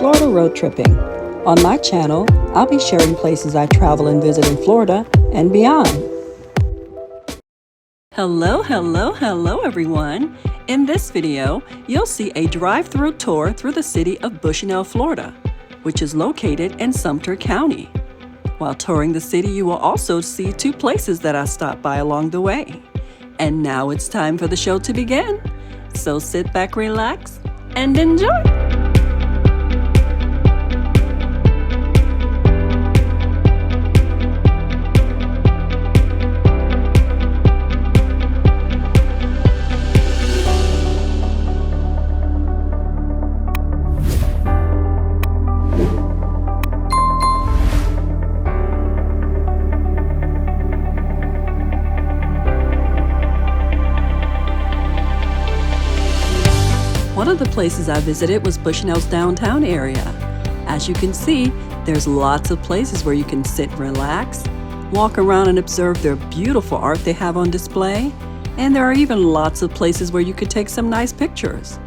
Florida Road Tripping. On my channel, I'll be sharing places I travel and visit in Florida and beyond. Hello everyone! In this video, you'll see a drive-through tour through the city of Bushnell, Florida, which is located in Sumter County. While touring the city, you will also see two places that I stopped by along the way. And now it's time for the show to begin. So sit back, relax, and enjoy! One of the places I visited was Bushnell's downtown area. As you can see, there's lots of places where you can sit and relax, walk around and observe their beautiful art they have on display, and there are even lots of places where you could take some nice pictures.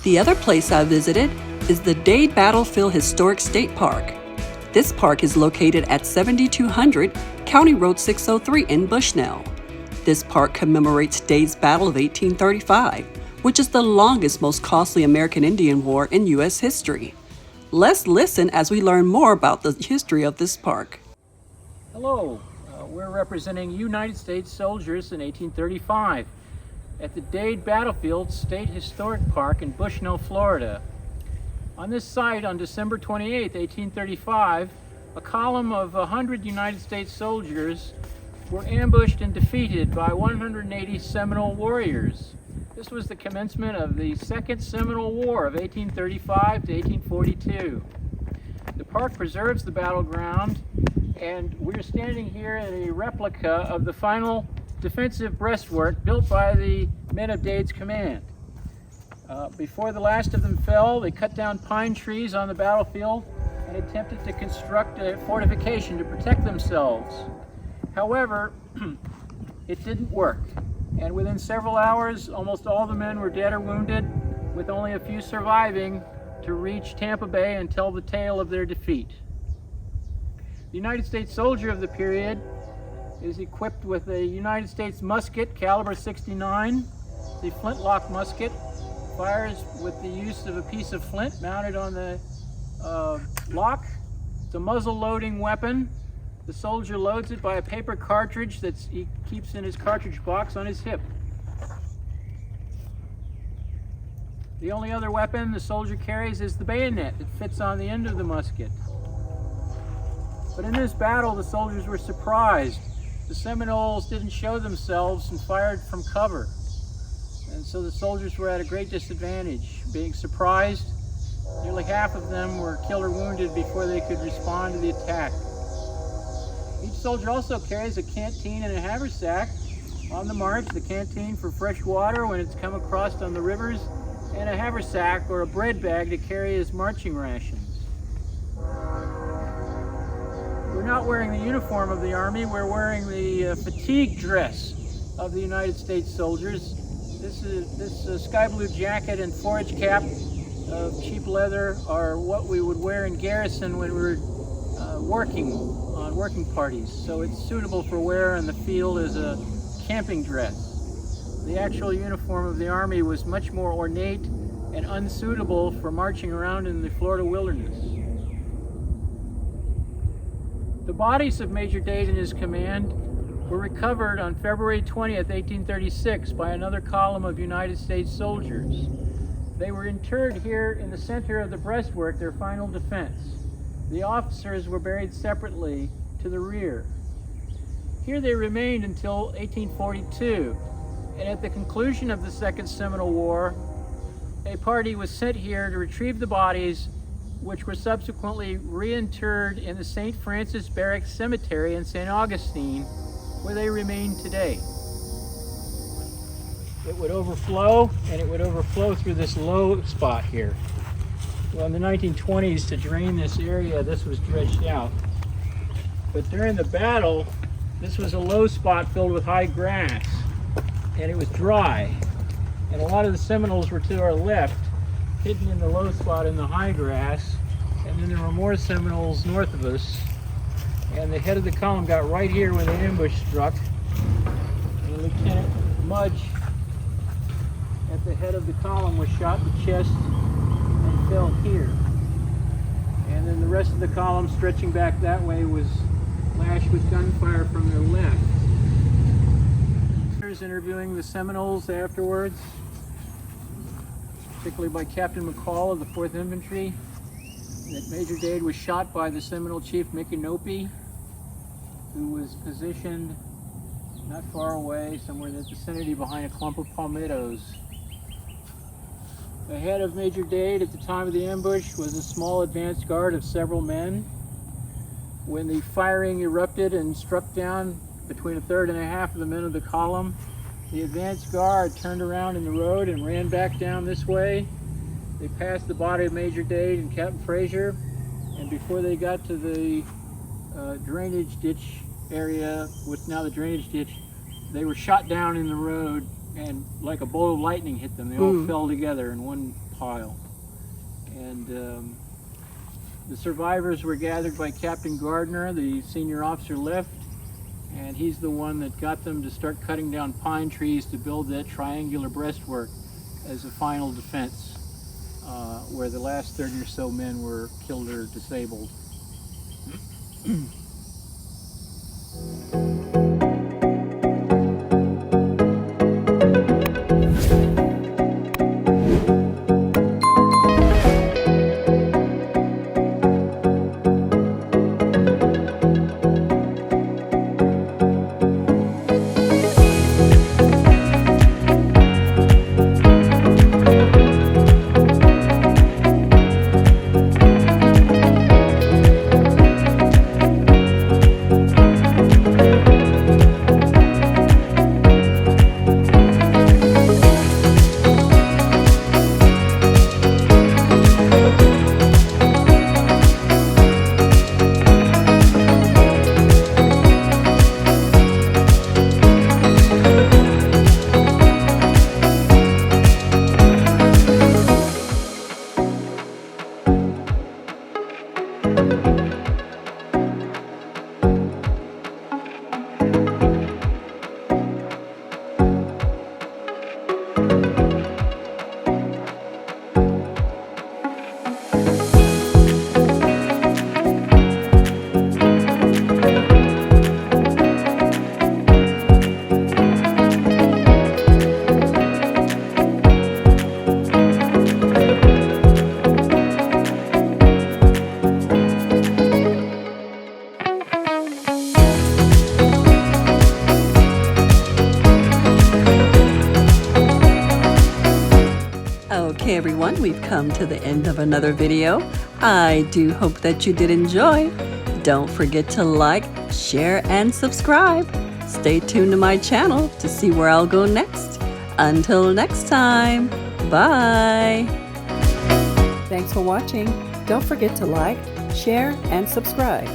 The other place I visited is the Dade Battlefield Historic State Park. This park is located at 7200 County Road 603 in Bushnell. This park commemorates Dade's Battle of 1835, which is the longest, most costly American Indian War in U.S. history. Let's listen as we learn more about the history of this park. Hello, we're representing United States soldiers in 1835 at the Dade Battlefield State Historic Park in Bushnell, Florida. On this site, on December 28, 1835, a column of 100 United States soldiers were ambushed and defeated by 180 Seminole warriors. This was the commencement of the Second Seminole War of 1835 to 1842. The park preserves the battleground, and we're standing here at a replica of the final defensive breastwork built by the men of Dade's command. Before the last of them fell, they cut down pine trees on the battlefield and attempted to construct a fortification to protect themselves. However, it didn't work, and within several hours, almost all the men were dead or wounded, with only a few surviving to reach Tampa Bay and tell the tale of their defeat. The United States soldier of the period is equipped with a United States musket, caliber 69. The flintlock musket fires with the use of a piece of flint mounted on the lock. It's a muzzle-loading weapon. The soldier loads it by a paper cartridge that he keeps in his cartridge box on his hip. The only other weapon the soldier carries is the bayonet that fits on the end of the musket. But in this battle, the soldiers were surprised. The Seminoles didn't show themselves and fired from cover. And so the soldiers were at a great disadvantage, being surprised. Nearly half of them were killed or wounded before they could respond to the attack. Each soldier also carries a canteen and a haversack on the march, the canteen for fresh water when it's come across on the rivers, and a haversack or a bread bag to carry his marching rations. We're not wearing the uniform of the Army, we're wearing the fatigue dress of the United States soldiers. This sky blue jacket and forage cap of cheap leather are what we would wear in garrison when we were working on working parties. So it's suitable for wear in the field as a camping dress. The actual uniform of the Army was much more ornate and unsuitable for marching around in the Florida wilderness. The bodies of Major Dade and his command were recovered on February 20th, 1836 by another column of United States soldiers. They were interred here in the center of the breastwork, their final defense. The officers were buried separately to the rear. Here they remained until 1842, and at the conclusion of the Second Seminole War, a party was sent here to retrieve the bodies, which were subsequently reinterred in the St. Francis Barracks Cemetery in St. Augustine, where they remain today. It would overflow, and it would overflow through this low spot here. Well, in the 1920s, to drain this area, this was dredged out. But during the battle, this was a low spot filled with high grass, and it was dry. And a lot of the Seminoles were to our left, hidden in the low spot in the high grass, and then there were more Seminoles north of us. And the head of the column got right here when the ambush struck. And Lieutenant Mudge at the head of the column was shot in the chest and fell here. And then the rest of the column stretching back that way was lashed with gunfire from their left. Interviewing the Seminoles afterwards, particularly by Captain McCall of the 4th Infantry, that Major Dade was shot by the Seminole chief Micanopy, who was positioned not far away, somewhere in the vicinity behind a clump of palmettos. Ahead of Major Dade at the time of the ambush was a small advance guard of several men. When the firing erupted and struck down between a third and a half of the men of the column, the advance guard turned around in the road and ran back down this way. They passed the body of Major Dade and Captain Frazier, and before they got to the drainage ditch area, what's now the drainage ditch, they were shot down in the road, and like a bolt of lightning hit them. They all fell together in one pile. And the survivors were gathered by Captain Gardner. The senior officer left, and he's the one that got them to start cutting down pine trees to build that triangular breastwork as a final defense, where the last 30 or so men were killed or disabled. Okay everyone, we've come to the end of another video. I do hope that you did enjoy. Don't forget to like, share, and subscribe. Stay tuned to my channel to see where I'll go next. Until next time, bye! Thanks for watching. Don't forget to like, share, and subscribe.